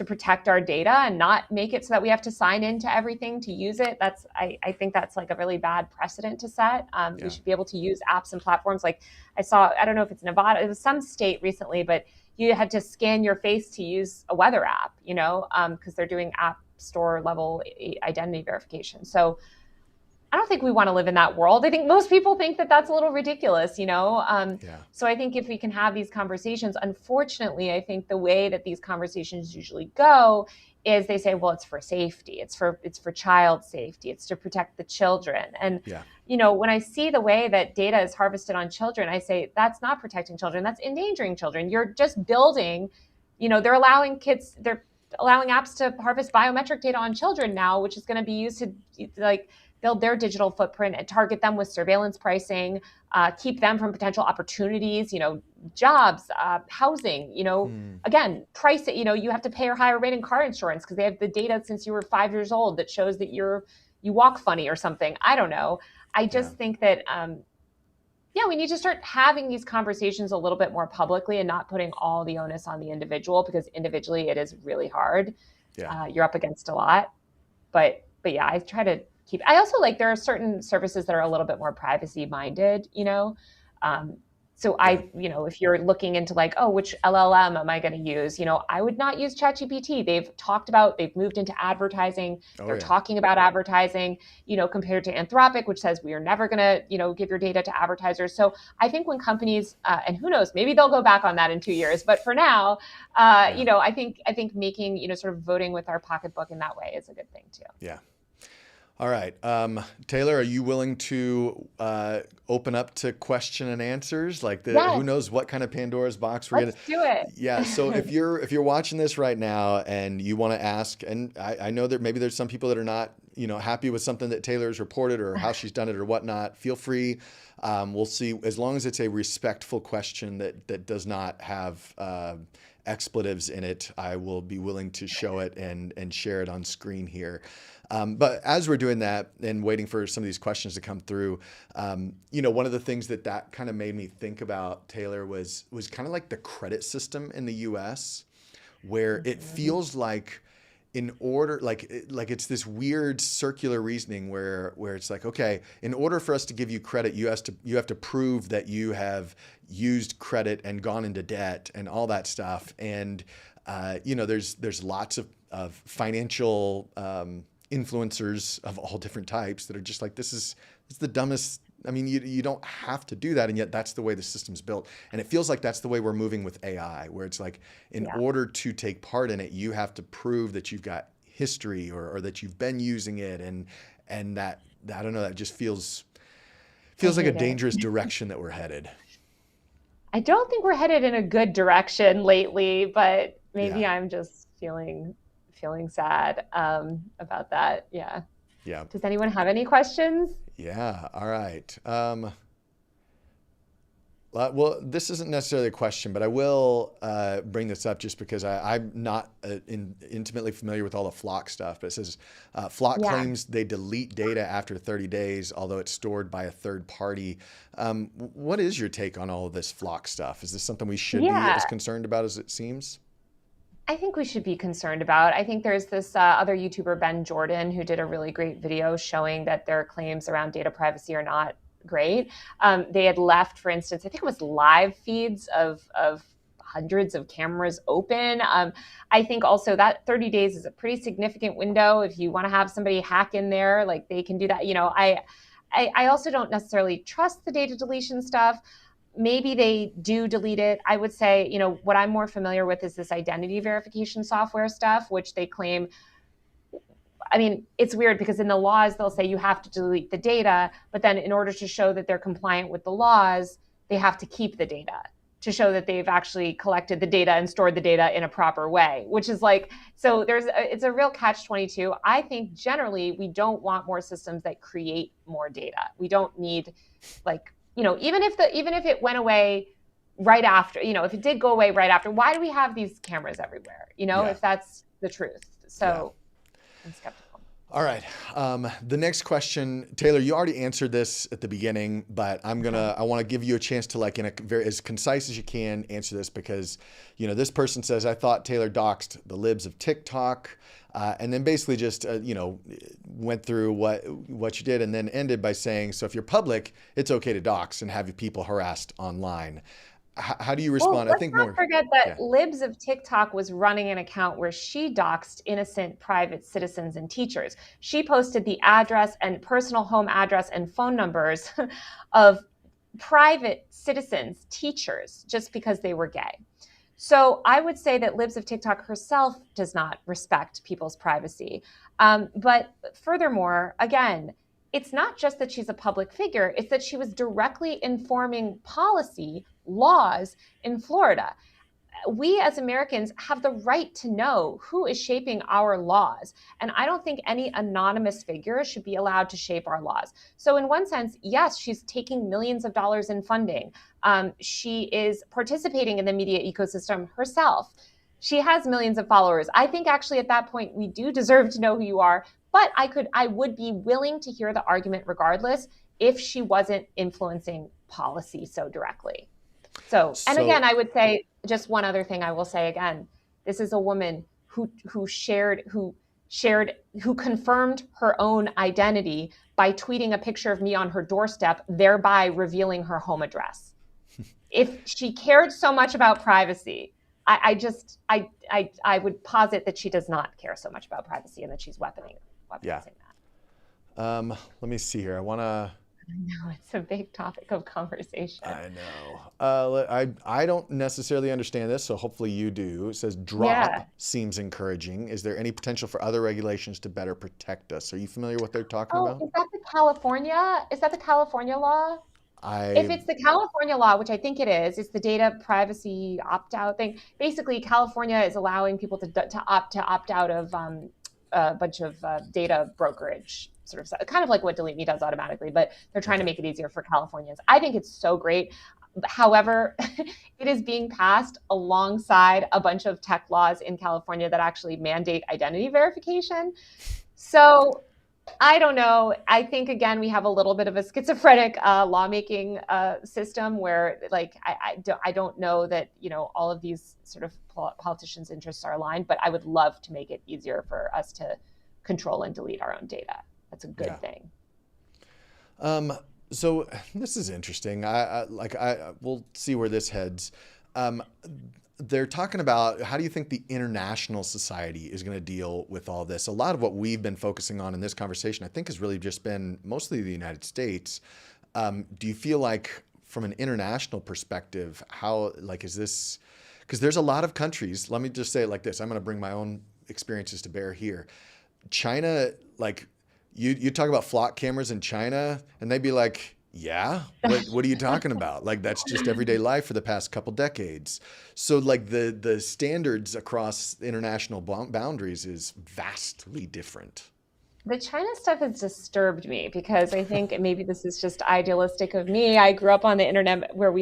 protect our data and not make it so that we have to sign into everything to use it. I think that's like a really bad precedent to set. We should be able to use apps and platforms. Like I don't know if it's Nevada, it was some state recently, but you had to scan your face to use a weather app, because they're doing app store level identity verification. So I don't think we want to live in that world. I think most people think that that's a little ridiculous, Yeah. So I think if we can have these conversations, unfortunately, I think the way that these conversations usually go is they say, well, it's for safety. It's for child safety. It's to protect the children. And, Yeah. when I see the way that data is harvested on children, I say, that's not protecting children. That's endangering children. You're just building, they're allowing apps to harvest biometric data on children now, which is going to be used to like build their digital footprint and target them with surveillance pricing, keep them from potential opportunities, jobs, housing, again, price it, you have to pay a higher rate in car insurance because they have the data since you were 5 years old that shows that you walk funny or something. I don't know. I just think that, we need to start having these conversations a little bit more publicly and not putting all the onus on the individual, because individually it is really hard. Yeah. You're up against a lot, but yeah, I try to I also there are certain services that are a little bit more privacy minded, so if you're looking into which LLM am I going to use? I would not use ChatGPT. They've moved into advertising. They're talking about advertising, compared to Anthropic, which says we are never going to, give your data to advertisers. So I think when companies, and who knows, maybe they'll go back on that in 2 years. But for now, I think making, sort of voting with our pocketbook in that way is a good thing too. Yeah. All right. Taylor, are you willing to open up to question and answers? Who knows what kind of Pandora's box we're Let's do it. Yeah. So if you're watching this right now and you want to ask, and I know that maybe there's some people that are not, happy with something that Taylor has reported or how she's done it or whatnot, feel free. We'll see, as long as it's a respectful question that does not have expletives in it, I will be willing to show it and share it on screen here. But as we're doing that and waiting for some of these questions to come through, one of the things that kind of made me think about, Taylor, was kind of like the credit system in the US, where it feels like in order, it's this weird circular reasoning where it's like, okay, in order for us to give you credit, you have to prove that you have used credit and gone into debt and all that stuff. And, there's lots of financial, influencers of all different types that are just like, this is the dumbest. I mean, you don't have to do that. And yet that's the way the system's built. And it feels like that's the way we're moving with AI, where it's like, in order to take part in it, you have to prove that you've got history or that you've been using it. And that, I don't know, that just feels like a dangerous direction that we're headed. I don't think we're headed in a good direction lately, but maybe I'm just feeling sad about that. Yeah. Yeah. Does anyone have any questions? Yeah. All right. Well, this isn't necessarily a question, but I will bring this up just because I'm not intimately familiar with all the Flock stuff. But it says Flock claims they delete data after 30 days, although it's stored by a third party. What is your take on all of this Flock stuff? Is this something we should be as concerned about as it seems? I think we should be concerned about. I think there's this other YouTuber, Ben Jordan, who did a really great video showing that their claims around data privacy are not great. They had left, for instance, I think it was live feeds of hundreds of cameras open. I think also that 30 days is a pretty significant window. If you want to have somebody hack in there, they can do that. I also don't necessarily trust the data deletion stuff. Maybe they do delete it. I would say, what I'm more familiar with is this identity verification software stuff, which they claim. I mean, it's weird because in the laws, they'll say you have to delete the data, but then in order to show that they're compliant with the laws, they have to keep the data to show that they've actually collected the data and stored the data in a proper way, which is so it's a real catch-22. I think generally we don't want more systems that create more data. We don't need even if it went away right after, if it did go away right after, why do we have these cameras everywhere? If that's the truth. So I'm skeptical. All right. The next question, Taylor, you already answered this at the beginning, but I want to give you a chance to in a very, as concise as you can, answer this because, this person says, I thought Taylor doxed the libs of TikTok. And then basically just, went through what you did and then ended by saying, so if you're public, it's okay to dox and have your people harassed online. How do you Well, respond? I let's think not more. forget that Yeah. Libs of TikTok was running an account where she doxed innocent private citizens and teachers. She posted the address and personal home address and phone numbers of private citizens, teachers, just because they were gay. So I would say that Libs of TikTok herself does not respect people's privacy. But furthermore, again, it's not just that she's a public figure, it's that she was directly informing policy laws in Florida. We as Americans have the right to know who is shaping our laws. And I don't think any anonymous figure should be allowed to shape our laws. So, in one sense, yes, she's taking millions of dollars in funding. She is participating in the media ecosystem herself. She has millions of followers. I think actually at that point, we do deserve to know who you are. But I would be willing to hear the argument regardless if she wasn't influencing policy so directly. So, and again, So I would say just one other thing I will say again. This is a woman who confirmed her own identity by tweeting a picture of me on her doorstep, thereby revealing her home address. If she cared so much about privacy, I would posit that she does not care so much about privacy and that she's weaponizing yeah. that. Let me see here. I want to. I know it's a big topic of conversation. I know. I don't necessarily understand this, so hopefully you do. It says drop Yeah. seems encouraging. Is there any potential for other regulations to better protect us? Are you familiar with what they're talking Oh, about? is that the California? Is that the California law? If I it's the California law, which I think it is, it's the data privacy opt-out thing. Basically, California is allowing people to opt out of a bunch of data brokerage sort of stuff, kind of like what DeleteMe does automatically, but they're trying to okay. make it easier for Californians. I think it's so great. However, it is being passed alongside a bunch of tech laws in California that actually mandate identity verification. So I don't know. I think again we have a little bit of a schizophrenic lawmaking system where, like, I don't know that all of these sort of politicians' interests are aligned. But I would love to make it easier for us to control and delete our own data. That's a good Yeah. thing. So this is interesting. We'll see where this heads. Um, they're talking about how do you think the international society is going to deal with all this? A lot of what we've been focusing on in this conversation, I think, has really just been mostly the United States. Do you feel like, from an international perspective, how is this? Because there's a lot of countries. Let me just say it like this. I'm going to bring my own experiences to bear here. China, you talk about flock cameras in China, and they'd be like, yeah, what are you talking about? Like, that's just everyday life for the past couple decades. So the standards across international boundaries is vastly different. The China stuff has disturbed me because I think maybe this is just idealistic of me. I grew up on the internet where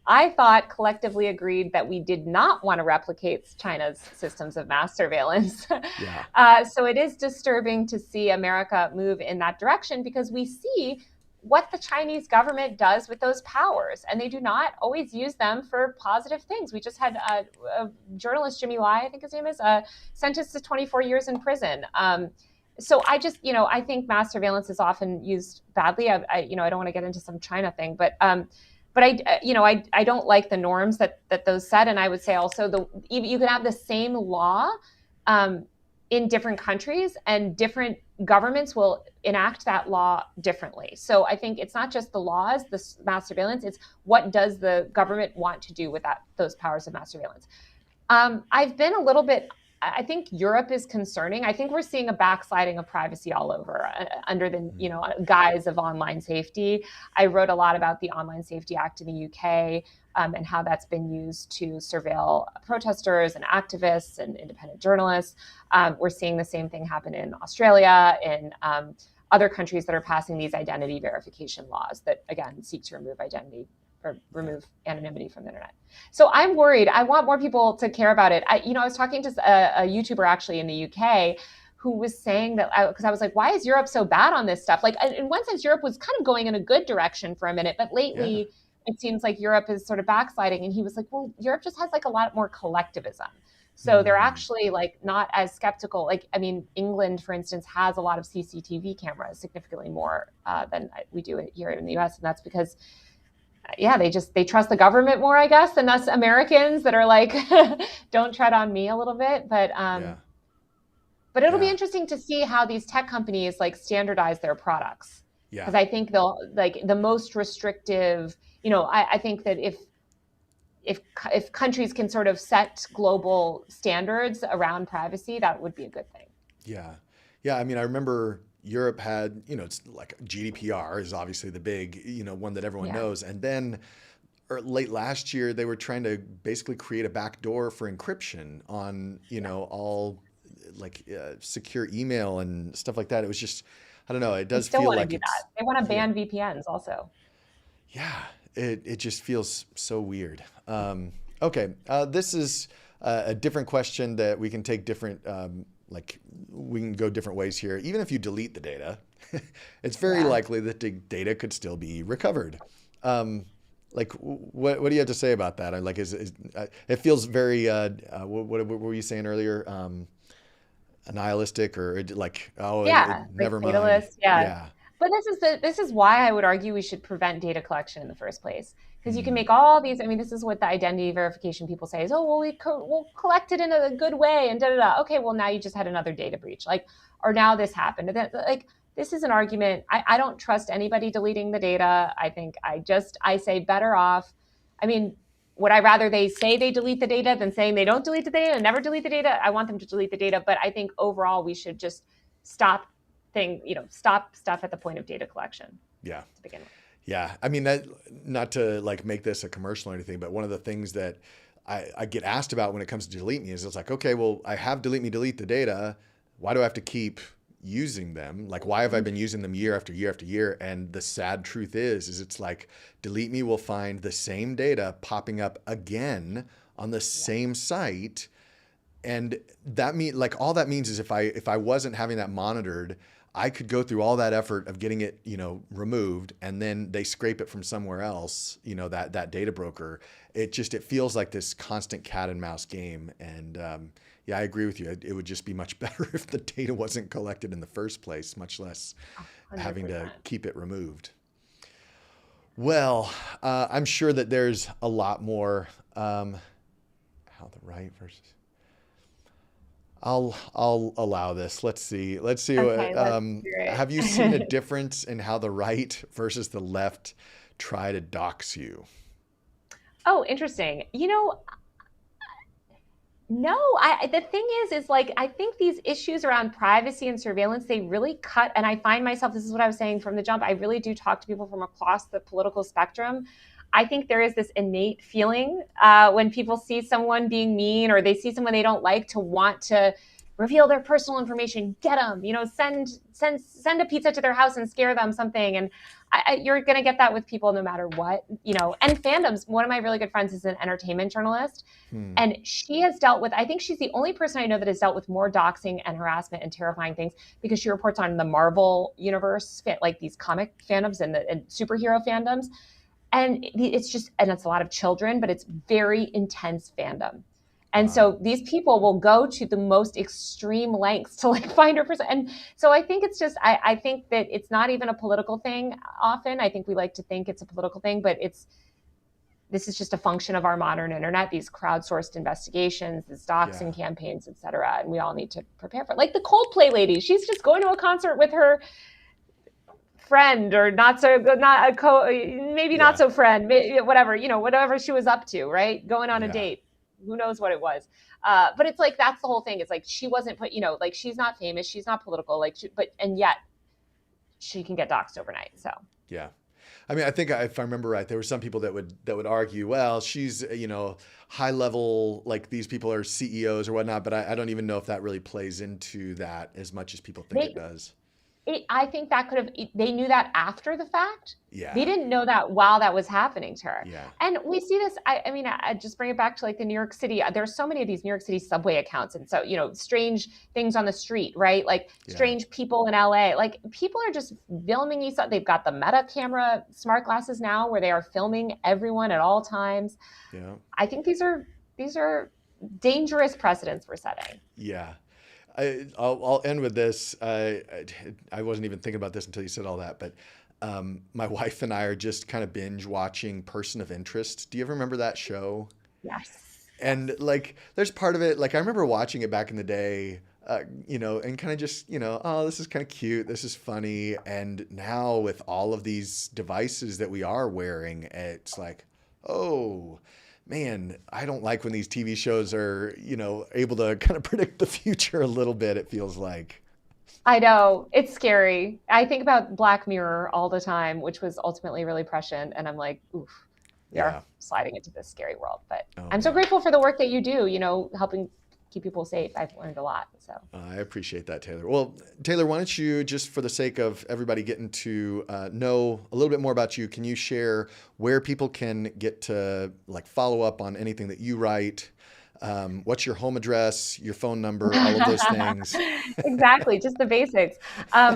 I thought collectively agreed that we did not want to replicate China's systems of mass surveillance. Yeah. So it is disturbing to see America move in that direction because we see what the Chinese government does with those powers, and they do not always use them for positive things. We just had a journalist, Jimmy Lai, I think his name is, sentenced to 24 years in prison. So I think mass surveillance is often used badly. I don't want to get into some China thing, but I don't like the norms that those set. And I would say also you can have the same law in different countries, and different governments will enact that law differently. So I think it's not just the laws, the mass surveillance, it's what does the government want to do with those powers of mass surveillance. I've been a little bit, I think Europe is concerning. I think we're seeing a backsliding of privacy all over under the guise of online safety. I wrote a lot about the Online Safety Act in the UK and how that's been used to surveil protesters and activists and independent journalists. We're seeing the same thing happen in Australia, in other countries that are passing these identity verification laws that, again, seek to remove identity or remove anonymity from the internet. So I'm worried. I want more people to care about it. I was talking to a YouTuber actually in the UK who was saying that, because I was like, why is Europe so bad on this stuff? Like, in one sense, Europe was kind of going in a good direction for a minute, but lately it seems like Europe is sort of backsliding. And he was like, well, Europe just has a lot more collectivism. So they're actually not as skeptical. England, for instance, has a lot of CCTV cameras, significantly more than we do here in the US. And that's because yeah, they trust the government more, I guess, than us Americans that are like, don't tread on me a little bit. Yeah. But it'll be Yeah. interesting to see how these tech companies like standardize their products. Yeah. Because I think they'll like the most restrictive, I think that if countries can sort of set global standards around privacy, that would be a good thing. Yeah. Yeah. I mean, I remember Europe had, it's like GDPR is obviously the big, one that everyone Yeah. knows. And then late last year, they were trying to basically create a backdoor for encryption on, all like secure email and stuff like that. It was just, I don't know. It They does still feel want to like do that. They want to yeah, ban VPNs also. yeah, it just feels so weird. Okay, this is a different question that we can take different, like we can go different ways here. Even if you delete the data, it's very Yeah. likely that the data could still be recovered. Like, what do you have to say about that? Like, it feels very, what were you saying earlier? Nihilistic or like, oh, Yeah, like never mind. fatalist. Yeah. Yeah. But this is why I would argue we should prevent data collection in the first place. Because you can Hmm. make all these. I mean, this is what the identity verification people say is, oh, well, we'll collect it in a good way and da da da. Okay, well, now you just had another data breach, like, or now this happened. And like, this is an argument. I don't trust anybody deleting the data. I think I say better off. I mean, would I rather they say they delete the data than saying they don't delete the data and never delete the data? I want them to delete the data, but I think overall we should just stop stop stuff at the point of data collection Yeah. to begin with. Yeah. I mean, that, not to like make this a commercial or anything, but one of the things that I get asked about when it comes to DeleteMe is it's like, okay, well, I have DeleteMe delete the data. Why do I have to keep using them? Like, why have I been using them year after year after year? And the sad truth is it's like DeleteMe will find the same data popping up again on the same site. And that like all that means is if I wasn't having that monitored, I could go through all that effort of getting it, removed, and then they scrape it from somewhere else, that data broker. It feels like this constant cat and mouse game. And yeah, I agree with you. It would just be much better if the data wasn't collected in the first place, much less having to 100%. keep it removed. Well, I'm sure that there's a lot more. How the right versus. I'll allow this. Let's see. Okay, let's hear Have you seen a it. difference in how the right versus the left try to dox you? Oh, interesting. No, the thing is like I think these issues around privacy and surveillance, they really cut. And I find myself, this is what I was saying from the jump, I really do talk to people from across the political spectrum. I think there is this innate feeling when people see someone being mean or they see someone they don't like to want to reveal their personal information, get them, send a pizza to their house and scare them something. And you're going to get that with people no matter what, and fandoms. One of my really good friends is an entertainment journalist. Hmm. And she has dealt with, I think she's the only person I know that has dealt with more doxing and harassment and terrifying things because she reports on the Marvel universe, like these comic fandoms and superhero fandoms. And it's a lot of children, but it's very intense fandom. And Wow. so these people will go to the most extreme lengths to like find her person. And so I think it's just, I think that it's not even a political thing often. I think we like to think it's a political thing, but this is just a function of our modern internet, these crowdsourced investigations, these doxing campaigns, et cetera. And we all need to prepare for it. Like the Coldplay lady, she's just going to a concert with her friend or not so maybe not so friend, whatever she was up to, right? Going on a Yeah. date. Who knows what it was. But it's like, that's the whole thing. It's like, she wasn't put, like she's not famous. She's not political. And yet she can get doxxed overnight. So. Yeah. I mean, I think if I remember right, there were some people that would argue, well, she's, high level, like these people are CEOs or whatnot, but I don't even know if that really plays into that as much as people think it does. I think that they knew that after the fact. Yeah. They didn't know that while that was happening to her. Yeah. And we see this, I just bring it back to like the New York City. There's so many of these New York City subway accounts. And so, strange things on the street, right? Like strange people in LA, like people are just filming you. They've got the Meta camera, smart glasses now where they are filming everyone at all times. Yeah. I think these are dangerous precedents we're setting. Yeah. I'll end with this. I wasn't even thinking about this until you said all that, but my wife and I are just kind of binge watching Person of Interest. Do you ever remember that show? Yes. And like, there's part of it, like I remember watching it back in the day, and kind of just, oh, this is kind of cute. This is funny. And now with all of these devices that we are wearing, it's like, oh man, I don't like when these TV shows are, able to kind of predict the future a little bit, it feels like. I know. It's scary. I think about Black Mirror all the time, which was ultimately really prescient. And I'm like, oof, we Yeah. are sliding into this scary world. But Oh I'm so man. grateful for the work that you do, helping keep people safe. I've learned a lot. So I appreciate that, Taylor. Well, Taylor, why don't you, just for the sake of everybody getting to know a little bit more about you, can you share where people can get to like follow up on anything that you write? What's your home address, your phone number, all of those things? exactly, just the basics.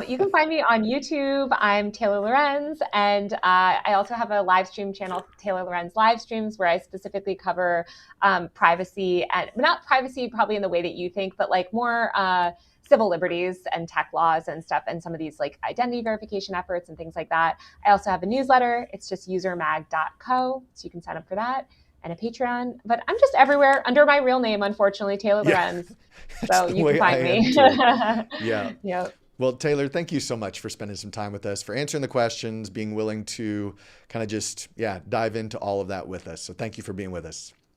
You can find me on YouTube. I'm Taylor Lorenz, and I also have a live stream channel, Taylor Lorenz Live Streams, where I specifically cover privacy, and not privacy probably in the way that you think, but like more civil liberties and tech laws and stuff, and some of these like identity verification efforts and things like that. I also have a newsletter. It's just usermag.co, so you can sign up for that, and a Patreon. But I'm just everywhere under my real name, unfortunately, Taylor Yeah, Lorenz. that's So the you can way I find am me. too. Yeah. Yep. Well, Taylor, thank you so much for spending some time with us, for answering the questions, being willing to kind of just, yeah, dive into all of that with us. So thank you for being with us.